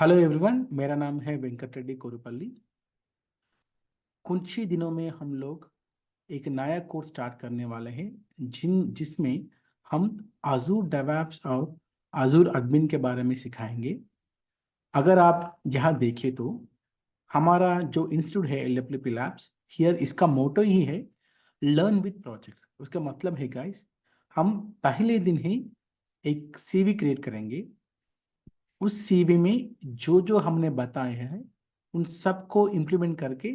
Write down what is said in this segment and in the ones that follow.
Hello everyone, मेरा नाम है वेंकट रेड्डी कोरुपल्ली। कुछ ही दिनों में हम लोग एक नया कोर्स स्टार्ट करने वाले हैं जिसमें हम अजूर डेवऑप्स और अजूर एडमिन के बारे में सिखाएंगे। अगर आप यहाँ देखें तो हमारा जो इंस्टीट्यूट है एलडब्ल्यूपी लैब्स हियर, इसका मोटो ही है लर्न विद प्रोजेक्ट्स। उसका मतलब है गाइस, हम पहले दिन ही एक सीवी क्रिएट करेंगे। उस सीवी में जो जो हमने बताए हैं उन सबको इम्प्लीमेंट करके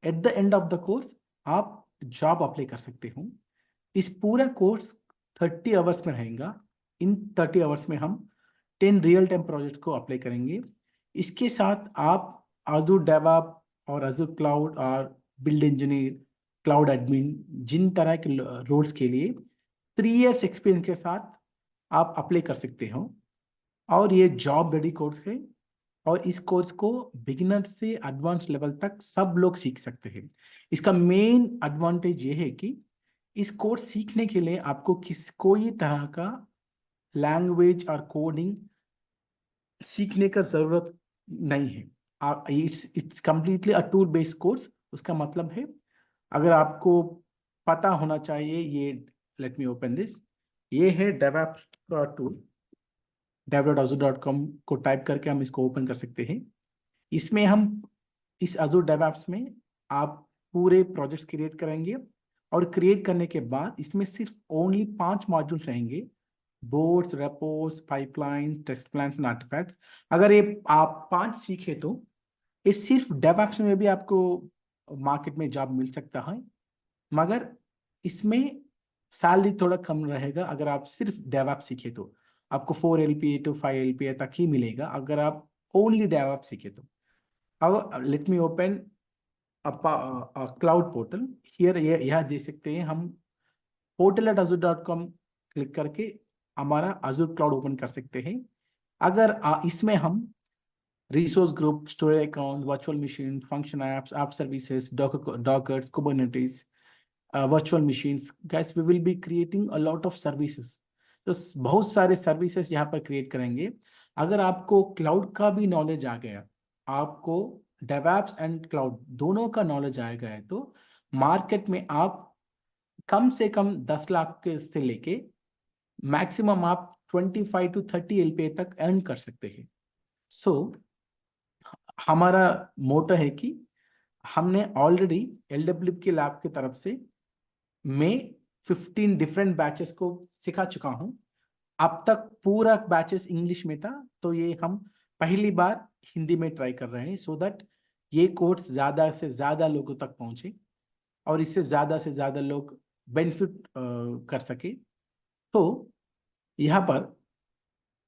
at the end of the course आप जॉब अप्लाई कर सकते हो। इस पूरा कोर्स 30 आवर्स में रहेगा। इन 30 आवर्स में हम 10 रियल टाइम प्रोजेक्ट्स को अप्लाई करेंगे। इसके साथ आप Azure DevOps और Azure क्लाउड और बिल्ड इंजीनियर, क्लाउड एडमिन, जिन तरह के रोल्स के लिए 3 इयर्स एक्सपीरियंस के साथ आप अप्लाई कर सकते हो। और ये जॉब रेडी कोर्स है और इस कोर्स को बिगिनर से एडवांस लेवल तक सब लोग सीख सकते हैं। इसका मेन एडवांटेज ये है कि इस कोर्स सीखने के लिए आपको कोई तरह का लैंग्वेज और कोडिंग सीखने का जरूरत नहीं है। It's completely a tool based course. उसका मतलब है, अगर आपको पता होना चाहिए ये, लेट मी ओपन दिस। ये है डेवऑप्स का टूल, dev.azure.com को टाइप करके हम इसको ओपन कर सकते हैं। इसमें हम इस Azure DevOps में आप पूरे प्रोजेक्ट्स क्रिएट करेंगे और क्रिएट करने के बाद इसमें सिर्फ ओनली 5 मॉड्यूल्स रहेंगे: boards, repos, pipeline, test plans and artifacts. अगर ये आप 5 सीखे तो ये सिर्फ DevOps में भी आपको मार्केट में जॉब मिल सकता है, मगर इसमें सैलरी थोड़ा कम रहेगा। अगर आप सिर्फ DevOps सीखे तो आपको 4 LPA to 5 LPA तक ही मिलेगा, अगर आप ओनली DevOps सीखे तो। अब let me open cloud portal here. यह दे सकते हैं हम portal@azure.com क्लिक करके हमारा Azure क्लाउड ओपन कर सकते हैं। अगर इसमें हम resource group, storage account, virtual machine, function apps, app services, dockers, Kubernetes, virtual machines, guys, we will be creating a lot of services। तो बहुत सारे सर्विसेज यहाँ पर क्रिएट करेंगे। अगर आपको क्लाउड का भी नॉलेज आ गया, आपको डेवऑप्स एंड क्लाउड दोनों का नॉलेज आ गया है, तो मार्केट में आप कम से कम 10 लाख के से लेके मैक्सिमम आप 25 to 30 LPA तक अर्न कर सकते हैं। सो हमारा मोटो है कि हमने ऑलरेडी एलडब्ल्यू के लैब की तरफ से मैं 15 डिफरेंट बैचेस को सिखा चुका हूं। अब तक पूरा बैचेस इंग्लिश में था, तो ये हम पहली बार हिंदी में ट्राई कर रहे हैं, सो दैट ये कोर्स ज़्यादा से ज़्यादा लोगों तक पहुंचे और इससे ज़्यादा से ज़्यादा लोग बेनिफिट कर सके। तो यहाँ पर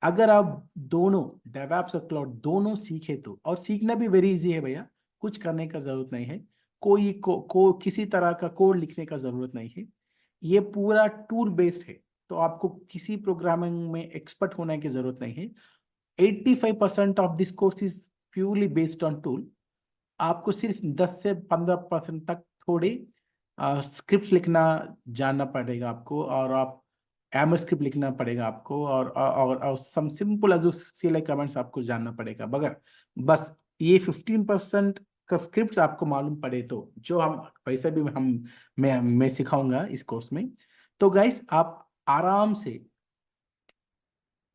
अगर आप दोनों डेवऑप्स और क्लाउड दोनों सीखे तो, और सीखना भी वेरी इजी है भैया, कुछ करने का जरूरत नहीं है, किसी तरह का कोड लिखने का जरूरत नहीं है। ये पूरा टूल बेस्ड है, तो आपको किसी प्रोग्रामिंग में एक्सपर्ट होने की जरूरत नहीं है। 85% of this course is purely based on tool. आपको सिर्फ 10 से 15% तक थोड़े स्क्रिप्ट लिखना जानना पड़ेगा आपको, और आप एमर स्क्रिप्ट लिखना पड़ेगा आपको, और सम सिंपल जो सीएलआई कमांड्स आपको जानना पड़ेगा। मगर बस ये 15% का स्क्रिप्ट आपको मालूम पड़े तो, जो हम वैसे भी मैं सिखाऊंगा इस कोर्स में। तो गाइस, आप आराम से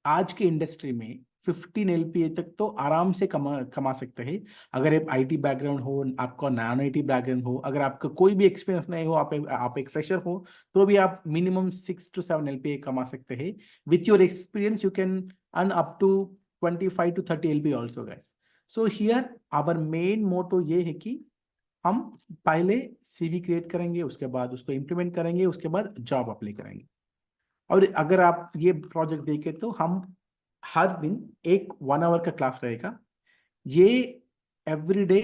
आज के इंडस्ट्री में 15 LPA तक तो आराम से कमा सकते हैं। अगर आप आईटी बैकग्राउंड हो, आपका नॉन आईटी बैकग्राउंड हो, अगर आपका कोई भी एक्सपीरियंस नहीं हो, आप एक फ्रेशर हो, तो भी आप मिनिमम 6 to 7 LPA कमा सकते हैं। With your experience you can earn up to 25 to 30 LPA also guys. So here our main motto ये है कि हम पहले सीवी क्रिएट करेंगे, उसके बाद उसको इम्प्लीमेंट करेंगे, उसके बाद जॉब अप्लाई करेंगे। और अगर आप ये प्रोजेक्ट देखें तो हम हर दिन एक 1 आवर का क्लास रहेगा। ये everyday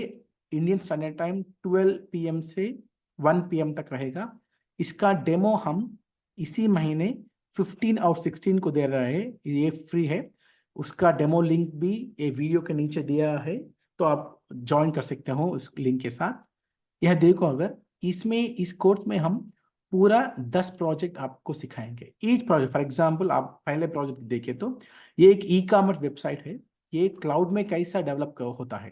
Indian standard time 12 PM से 1 PM तक रहेगा। इसका डेमो हम इसी महीने 15 और 16 को दे रहे हैं, ये फ्री है। उसका डेमो लिंक भी ये वीडियो के नीचे दिया है, तो आप ज्वाइन कर सकते हो उस लिंक के साथ। यह देखो, अगर इसमें इस कोर्स में हम पूरा 10 प्रोजेक्ट आपको सिखाएंगे। ईच प्रोजेक्ट, फॉर एग्जांपल आप पहले प्रोजेक्ट देखें तो ये एक ई कॉमर्स वेबसाइट है। ये क्लाउड में कैसा डेवलप होता है।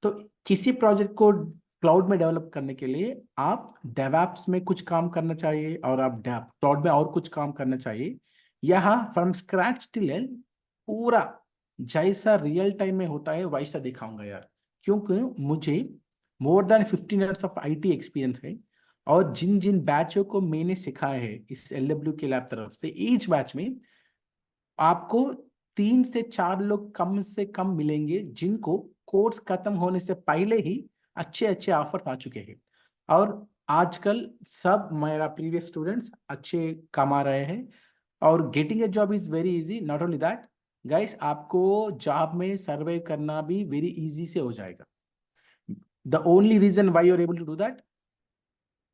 तो किसी प्रोजेक्ट को क्लाउड में डेवलप करने के लिए आप डेवऑप्स में कुछ काम करना चाहिए और आप क्लाउड में और कुछ काम करना चाहिए। यहाँ फ्रॉम स्क्रैच टिल एंड पूरा जैसा रियल टाइम में होता है वैसा दिखाऊंगा यार, क्योंकि मुझे more than 15 years of IT experience है। और जिन जिन बैचों को मैंने सिखाया है इस एलडब्ल्यू के लैब तरफ से, ईच बैच में आपको 3 से 4 लोग कम से कम मिलेंगे जिनको कोर्स खत्म होने से पहले ही अच्छे अच्छे ऑफर आ चुके हैं। और आजकल सब मेरा प्रीवियस स्टूडेंट्स अच्छे कमा रहे हैं। और getting a job is very easy. Not only that guys, आपको जॉब में सर्वे करना भी वेरी इजी से हो जाएगा। The only reason why you are able to do that,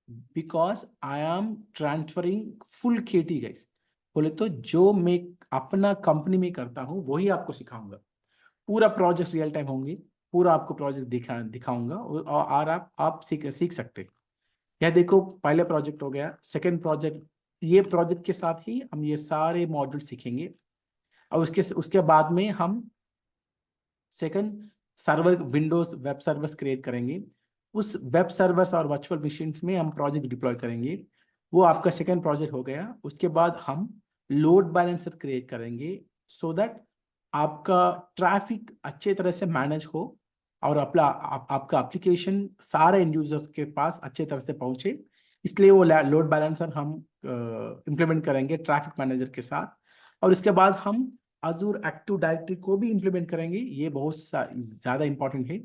because I am transferring full KT guys. बोले तो जो मैं अपना कंपनी में करता हूँ वही आपको सिखाऊंगा। पूरा प्रोजेक्ट रियल टाइम होंगे, पूरा आपको प्रोजेक्ट दिखाऊंगा और आप सीख सकते हैं। यह देखो, पहले प्रोजेक्ट हो गया, सेकंड प्रोजेक्ट। ये प्रोजेक्ट के साथ ही हम ये सारे मॉड्यूल सीखेंगे। और उसके उसके बाद में हम second server, Windows web servers create करेंगे। उस वेब सर्वर्स और वर्चुअल मशीन्स में हम प्रोजेक्ट डिप्लॉय करेंगे। वो आपका सेकंड प्रोजेक्ट हो गया। उसके बाद हम लोड बैलेंसर क्रिएट करेंगे सो दैट आपका ट्रैफिक अच्छे तरह से मैनेज हो और आपका एप्लीकेशन सारे एंड यूजर्स के पास अच्छे तरह से पहुंचे। इसलिए वो लोड बैलेंसर हम इम्प्लीमेंट करेंगे ट्रैफिक मैनेजर के साथ। और इसके बाद हम अजूर एक्टिव डायरेक्टरी को भी इम्प्लीमेंट करेंगे, ये बहुत ज़्यादा इंपॉर्टेंट है।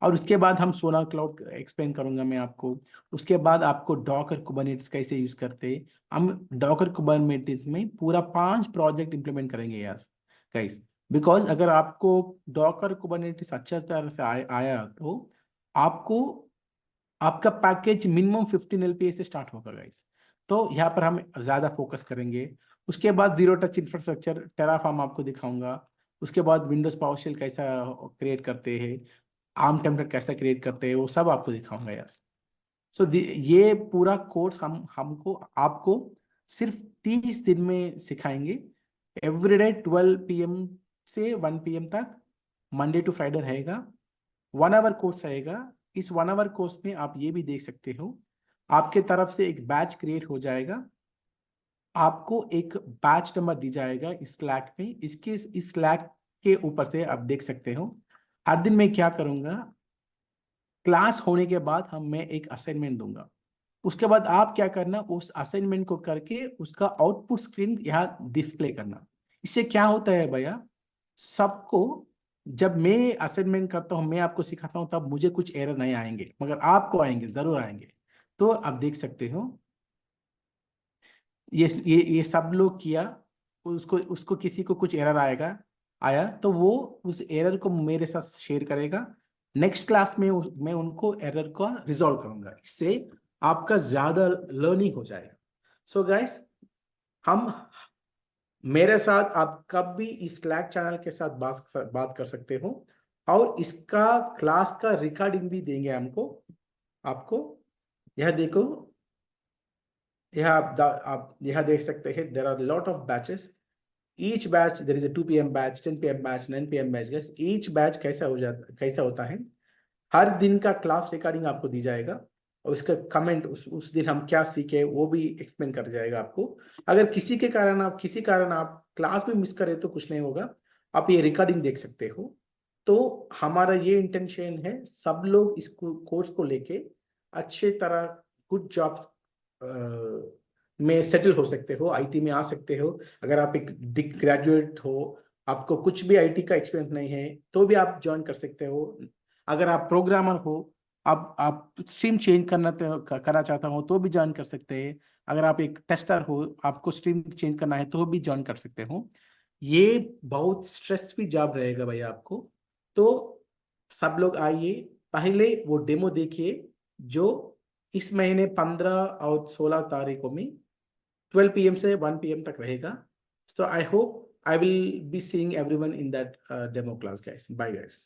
और उसके बाद हम सोलर क्लाउड एक्सप्लेन करूंगा मैं आपको। उसके बाद आपको डॉकर कुबरनेटिस कैसे यूज करते हैं। हम डॉकर कुबरनेटिस में पूरा 5 प्रोजेक्ट इंप्लीमेंट करेंगे यार गाइस। बिकॉज अगर आपको डॉकर कुबरनेटिस अच्छा तरह से आया तो आपको आपका पैकेज मिनिमम 15 एलपीए से स्टार्ट होगा गाइस। तो यहाँ पर हम ज्यादा फोकस करेंगे। उसके बाद जीरो टच इंफ्रास्ट्रक्चर टेराफॉर्म आपको दिखाऊंगा। उसके बाद विंडोज पावरशेल कैसा क्रिएट करते हैं, आर्म टेम्पलेट कैसा क्रिएट करते हैं, वो सब आपको दिखाऊंगा यार। सो ये पूरा कोर्स हमको आपको सिर्फ 30 दिन में सिखाएंगे। एवरीडे 12 PM से 1 PM तक, मंडे टू फ्राइडे रहेगा। 1 आवर कोर्स रहेगा। इस 1 आवर कोर्स में आप ये भी देख सकते हो, आपके तरफ से एक बैच क्रिएट हो जाएगा। आपको एक बैच नंबर दी जाएगा इस स्लैक में। इस स्लैक के ऊपर से आप देख सकते हो हर दिन मैं क्या करूंगा। क्लास होने के बाद मैं एक असाइनमेंट दूंगा। उसके बाद आप क्या करना, उस असाइनमेंट को करके उसका आउटपुट स्क्रीन यहाँ डिस्प्ले करना। इससे क्या होता है भैया, सबको जब मैं असाइनमेंट करता हूँ, मैं आपको सिखाता हूँ, तब मुझे कुछ एरर नहीं आएंगे, मगर आपको आएंगे, जरूर आएंगे। तो आप देख सकते हो ये सब लोग किया, उसको उसको किसी को कुछ एरर आया तो वो उस एरर को मेरे साथ शेयर करेगा। नेक्स्ट क्लास में मैं उनको एरर को रिजॉल्व करूंगा। इससे आपका ज्यादा लर्निंग हो जाएगा। सो गाइस, हम मेरे साथ आप कब भी इस स्लैक चैनल के साथ बात कर सकते हो। और इसका क्लास का रिकॉर्डिंग भी देंगे हमको आपको। यह देखो, यह आप यह देख सकते हैं, there are lot of batches. Each batch there is a 2 PM batch, 10 PM batch, 9 PM batch. Each batch कैसा होता है, हर दिन का क्लास रिकॉर्डिंग आपको दी जाएगा। और उसका कमेंट उस दिन हम क्या सीखे वो भी एक्सप्लेन कर जाएगा आपको। अगर किसी कारण आप क्लास में मिस करें तो कुछ नहीं होगा, आप ये रिकॉर्डिंग देख सकते हो। तो हमारा ये इंटेंशन है, सब लोग इस कोर्स को लेके अच्छे तरह गुड जॉब में सेटल हो सकते हो, आईटी में आ सकते हो। अगर आप एक ग्रेजुएट हो, आपको कुछ भी आईटी का एक्सपीरियंस नहीं है, तो भी आप ज्वाइन कर सकते हो। अगर आप प्रोग्रामर हो, आप स्ट्रीम चेंज करना चाहता हो तो भी ज्वाइन कर सकते हैं। अगर आप एक टेस्टर हो, आपको स्ट्रीम चेंज करना है तो भी ज्वाइन कर सकते हो। ये बहुत स्ट्रेस फ्री जॉब रहेगा भाई आपको। तो सब लोग आइए, पहले वो डेमो देखिए जो इस महीने 15 और 16 तारीखों में 12 PM से 1 PM तक रहेगा। So I hope I will be seeing everyone in that demo class, guys. Bye, guys.